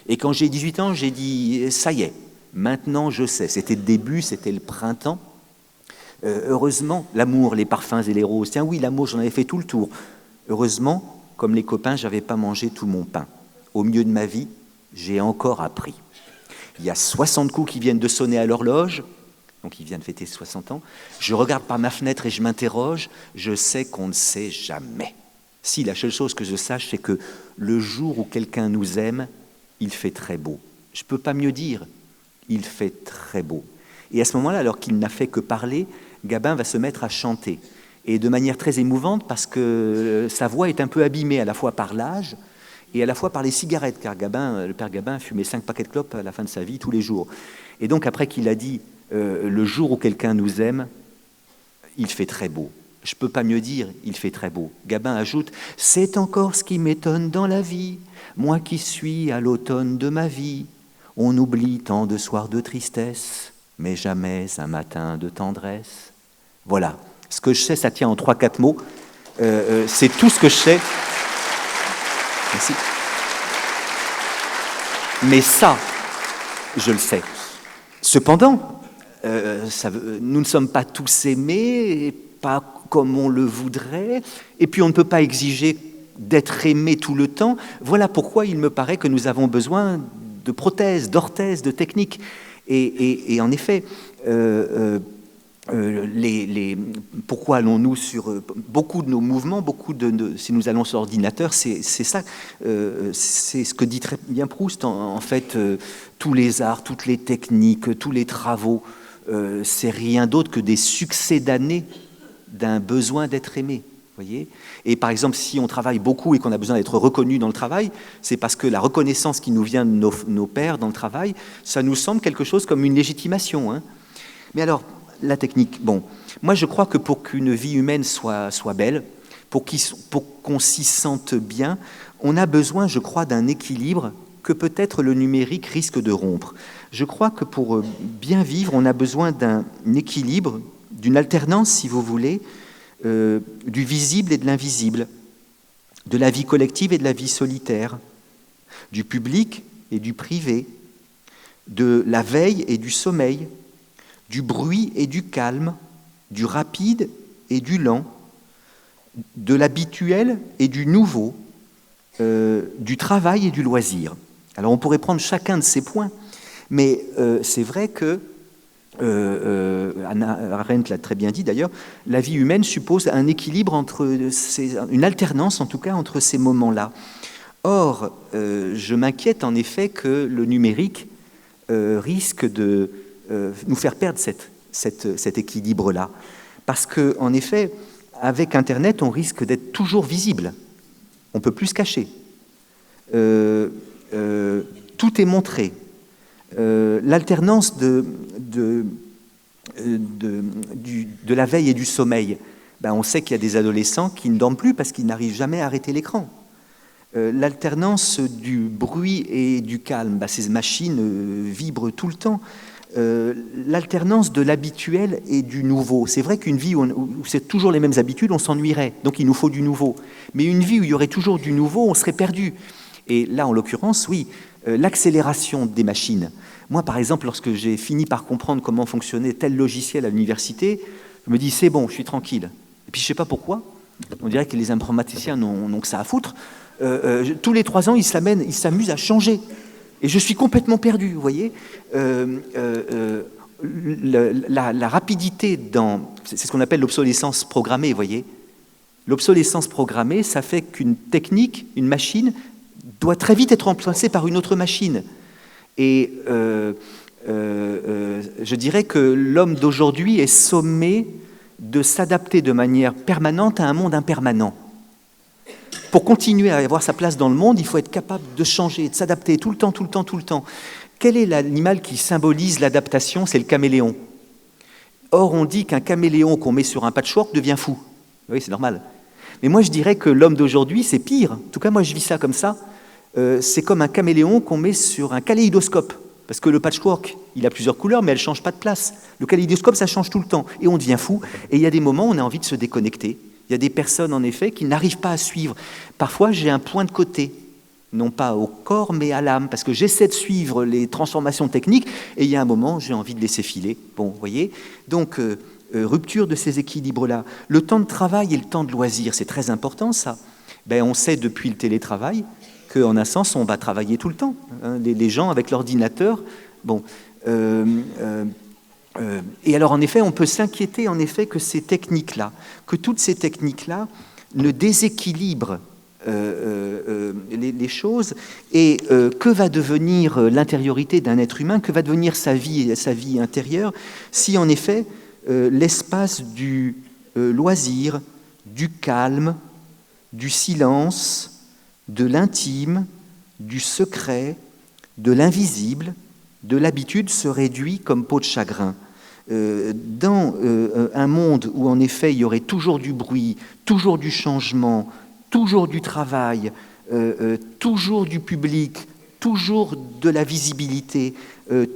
Speaker 1: Et quand j'ai 18 ans, j'ai dit « Ça y est, maintenant je sais ». C'était le début, c'était le printemps. Heureusement, l'amour, les parfums et les roses. Tiens oui, l'amour, j'en avais fait tout le tour. Heureusement, comme les copains, j'avais pas mangé tout mon pain. Au milieu de ma vie, j'ai encore appris. Il y a 60 coups qui viennent de sonner à l'horloge, donc il vient de fêter 60 ans. Je regarde par ma fenêtre et je m'interroge. Je sais qu'on ne sait jamais. Si, la seule chose que je sache, c'est que le jour où quelqu'un nous aime, il fait très beau. Je ne peux pas mieux dire. Il fait très beau. Et à ce moment-là, alors qu'il n'a fait que parler, Gabin va se mettre à chanter. Et de manière très émouvante, parce que sa voix est un peu abîmée à la fois par l'âge et à la fois par les cigarettes, car le père Gabin fumait 5 paquets de clopes à la fin de sa vie, tous les jours. Et donc, après qu'il a dit « Le jour où quelqu'un nous aime, il fait très beau ». Je ne peux pas mieux dire « il fait très beau ». Gabin ajoute « C'est encore ce qui m'étonne dans la vie, moi qui suis à l'automne de ma vie. On oublie tant de soirs de tristesse, mais jamais un matin de tendresse. » Voilà. Ce que je sais, ça tient en 3-4 mots. C'est tout ce que je sais. Merci. Mais ça, je le sais. Cependant, nous ne sommes pas tous aimés, pas comme on le voudrait, et puis on ne peut pas exiger d'être aimé tout le temps. Voilà pourquoi il me paraît que nous avons besoin de prothèses, d'orthèses, de techniques. Et en effet, pourquoi allons-nous sur beaucoup de nos mouvements, si nous allons sur l'ordinateur, c'est ça, c'est ce que dit très bien Proust, en fait, tous les arts, toutes les techniques, tous les travaux, c'est rien d'autre que des succédanés d'un besoin d'être aimé. Voyez. Et par exemple, si on travaille beaucoup et qu'on a besoin d'être reconnu dans le travail, c'est parce que la reconnaissance qui nous vient de nos pairs dans le travail, ça nous semble quelque chose comme une légitimation. Hein. Mais alors, la technique, bon, moi je crois que pour qu'une vie humaine soit belle, pour qu'on s'y sente bien, on a besoin, je crois, d'un équilibre que peut-être le numérique risque de rompre. Je crois que pour bien vivre, on a besoin d'un équilibre, d'une alternance, si vous voulez, du visible et de l'invisible, de la vie collective et de la vie solitaire, du public et du privé, de la veille et du sommeil, du bruit et du calme, du rapide et du lent, de l'habituel et du nouveau, du travail et du loisir. Alors on pourrait prendre chacun de ces points, mais c'est vrai que, Hannah Arendt l'a très bien dit d'ailleurs, la vie humaine suppose un équilibre une alternance en tout cas entre ces moments-là. Or, je m'inquiète en effet que le numérique risque de nous faire perdre cet équilibre-là. Parce qu'en effet, avec Internet, on risque d'être toujours visible. On ne peut plus se cacher. Tout est montré. L'alternance de la veille et du sommeil, ben on sait qu'il y a des adolescents qui ne dorment plus parce qu'ils n'arrivent jamais à arrêter l'écran. L'alternance du bruit et du calme, ben ces machines vibrent tout le temps. L'alternance de l'habituel et du nouveau. C'est vrai qu'une vie où c'est toujours les mêmes habitudes, on s'ennuierait, donc il nous faut du nouveau. Mais une vie où il y aurait toujours du nouveau, on serait perdu. Et là, en l'occurrence, oui, l'accélération des machines. Moi, par exemple, lorsque j'ai fini par comprendre comment fonctionnait tel logiciel à l'université, je me dis, c'est bon, je suis tranquille. Et puis, je ne sais pas pourquoi, on dirait que les informaticiens n'ont que ça à foutre. Tous les 3 ans, ils s'amusent à changer. Et je suis complètement perdu, vous voyez. La rapidité c'est ce qu'on appelle l'obsolescence programmée, vous voyez. L'obsolescence programmée, ça fait qu'une technique, une machine, doit très vite être remplacée par une autre machine. Et je dirais que l'homme d'aujourd'hui est sommé de s'adapter de manière permanente à un monde impermanent. Pour continuer à avoir sa place dans le monde, il faut être capable de changer, de s'adapter tout le temps. Quel est l'animal qui symbolise l'adaptation? C'est le caméléon. Or, on dit qu'un caméléon qu'on met sur un patchwork devient fou. Oui, c'est normal. Mais moi, je dirais que l'homme d'aujourd'hui, c'est pire. En tout cas, moi, je vis ça comme ça. C'est comme un caméléon qu'on met sur un kaléidoscope. Parce que le patchwork, il a plusieurs couleurs, mais elles ne changent pas de place. Le kaléidoscope, ça change tout le temps. Et on devient fou. Et il y a des moments où on a envie de se déconnecter. Il y a des personnes, en effet, qui n'arrivent pas à suivre. Parfois, j'ai un point de côté, non pas au corps, mais à l'âme, parce que j'essaie de suivre les transformations techniques, et il y a un moment, j'ai envie de laisser filer. Bon, vous voyez. Donc, rupture de ces équilibres-là. Le temps de travail et le temps de loisir, c'est très important, ça. Ben, on sait depuis le télétravail qu'en un sens, on va travailler tout le temps. Hein, les gens, avec l'ordinateur, bon... et alors, en effet, on peut s'inquiéter en effet que ces techniques-là, que toutes ces techniques-là ne déséquilibrent les choses. Et que va devenir l'intériorité d'un être humain? Que va devenir sa vie intérieure si, en effet, l'espace du loisir, du calme, du silence, de l'intime, du secret, de l'invisible, de l'habitude se réduit comme peau de chagrin. Dans un monde où en effet il y aurait toujours du bruit, toujours du changement, toujours du travail, toujours du public, toujours de la visibilité,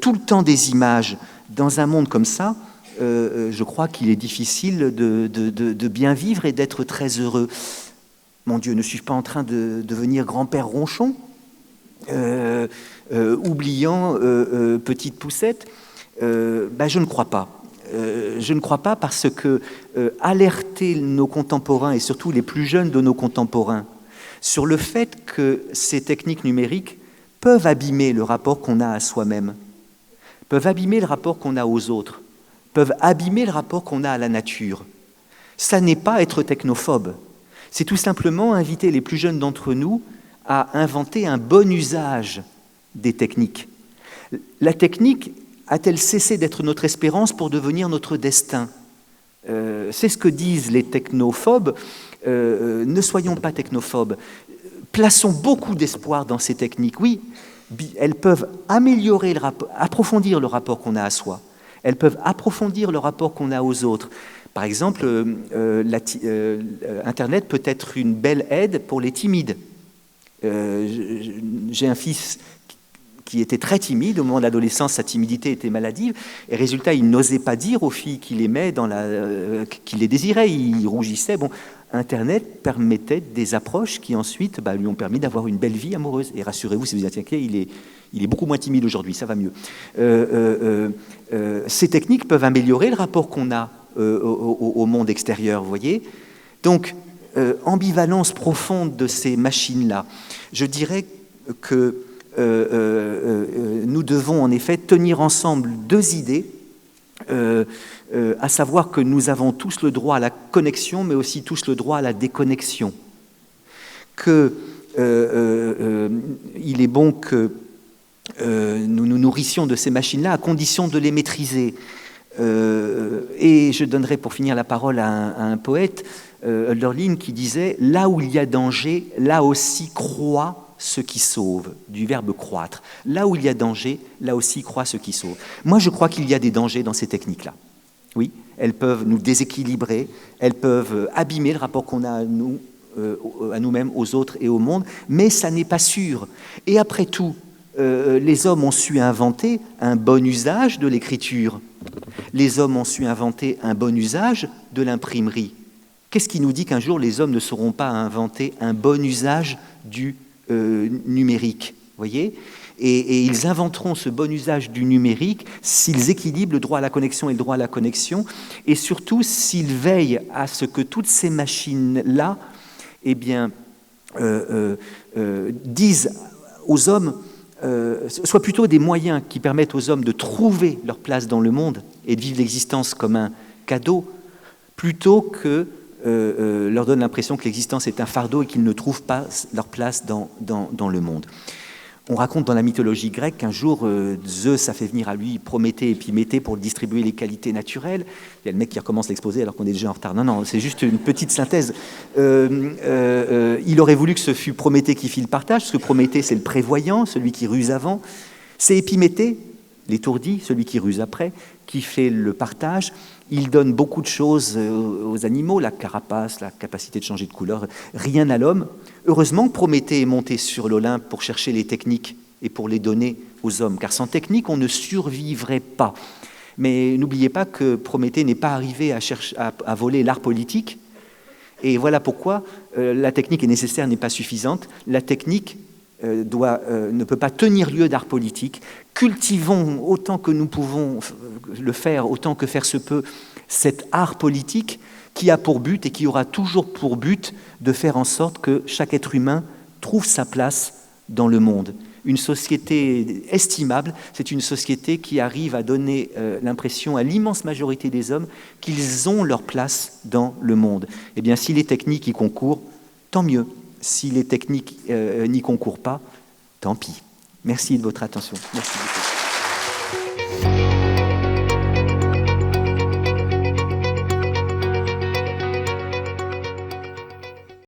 Speaker 1: tout le temps des images, dans un monde comme ça, je crois qu'il est difficile de bien vivre et d'être très heureux. Mon Dieu, ne suis-je pas en train de devenir grand-père ronchon oubliant petite poussette, je ne crois pas. Je ne crois pas parce que alerter nos contemporains et surtout les plus jeunes de nos contemporains sur le fait que ces techniques numériques peuvent abîmer le rapport qu'on a à soi-même, peuvent abîmer le rapport qu'on a aux autres, peuvent abîmer le rapport qu'on a à la nature. Ça n'est pas être technophobe. C'est tout simplement inviter les plus jeunes d'entre nous à inventer un bon usage des techniques. La technique a-t-elle cessé d'être notre espérance pour devenir notre destin ? C'est ce que disent les technophobes. Ne soyons pas technophobes. Plaçons beaucoup d'espoir dans ces techniques. Oui, elles peuvent améliorer le rapport, approfondir le rapport qu'on a à soi. Elles peuvent approfondir le rapport qu'on a aux autres. Par exemple, Internet peut être une belle aide pour les timides. J'ai un fils qui était très timide. Au moment de l'adolescence, sa timidité était maladive. Et résultat, il n'osait pas dire aux filles qu'il aimait, qu'il les désirait. Il rougissait. Bon, Internet permettait des approches qui ensuite lui ont permis d'avoir une belle vie amoureuse. Et rassurez-vous, si vous êtes inquiet, il est beaucoup moins timide aujourd'hui, ça va mieux. Ces techniques peuvent améliorer le rapport qu'on a au monde extérieur, vous voyez. Donc, ambivalence profonde de ces machines-là. Je dirais que nous devons en effet tenir ensemble deux idées, à savoir que nous avons tous le droit à la connexion, mais aussi tous le droit à la déconnexion. Il est bon que nous nous nourrissions de ces machines-là à condition de les maîtriser. Et je donnerai pour finir la parole à un poète, Hölderlin, qui disait « Là où il y a danger, là aussi croît ce qui sauve », du verbe croître. Là où il y a danger, là aussi croît ce qui sauve. Moi, je crois qu'il y a des dangers dans ces techniques-là. Oui, elles peuvent nous déséquilibrer, elles peuvent abîmer le rapport qu'on a à nous-mêmes, aux autres et au monde, mais ça n'est pas sûr. Et après tout, les hommes ont su inventer un bon usage de l'écriture. Les hommes ont su inventer un bon usage de l'imprimerie. Qu'est-ce qui nous dit qu'un jour les hommes ne sauront pas inventer un bon usage du numérique, voyez, et ils inventeront ce bon usage du numérique s'ils équilibrent le droit à la connexion et le droit à la connexion, et surtout s'ils veillent à ce que toutes ces machines-là, eh bien, disent aux hommes, soient plutôt des moyens qui permettent aux hommes de trouver leur place dans le monde et de vivre l'existence comme un cadeau, plutôt que leur donne l'impression que l'existence est un fardeau et qu'ils ne trouvent pas leur place dans le monde. On raconte dans la mythologie grecque qu'un jour, Zeus a fait venir à lui Prométhée et Épiméthée pour distribuer les qualités naturelles. Il y a le mec qui recommence l'exposé alors qu'on est déjà en retard. Non, c'est juste une petite synthèse. Il aurait voulu que ce fût Prométhée qui fit le partage, parce que Prométhée, c'est le prévoyant, celui qui ruse avant. C'est Épiméthée, l'étourdi, celui qui ruse après, qui fait le partage. Il donne beaucoup de choses aux animaux, la carapace, la capacité de changer de couleur, rien à l'homme. Heureusement que Prométhée est monté sur l'Olympe pour chercher les techniques et pour les donner aux hommes, car sans technique, on ne survivrait pas. Mais n'oubliez pas que Prométhée n'est pas arrivé à voler l'art politique, et voilà pourquoi la technique est nécessaire, n'est pas suffisante. La technique ne peut pas tenir lieu d'art politique. Cultivons autant que nous pouvons le faire, autant que faire se peut, cet art politique qui a pour but et qui aura toujours pour but de faire en sorte que chaque être humain trouve sa place dans le monde. Une société estimable, c'est une société qui arrive à donner l'impression à l'immense majorité des hommes qu'ils ont leur place dans le monde. Eh bien, si les techniques y concourent, tant mieux. Si les techniques n'y concourent pas, tant pis. Merci de votre attention. Merci beaucoup.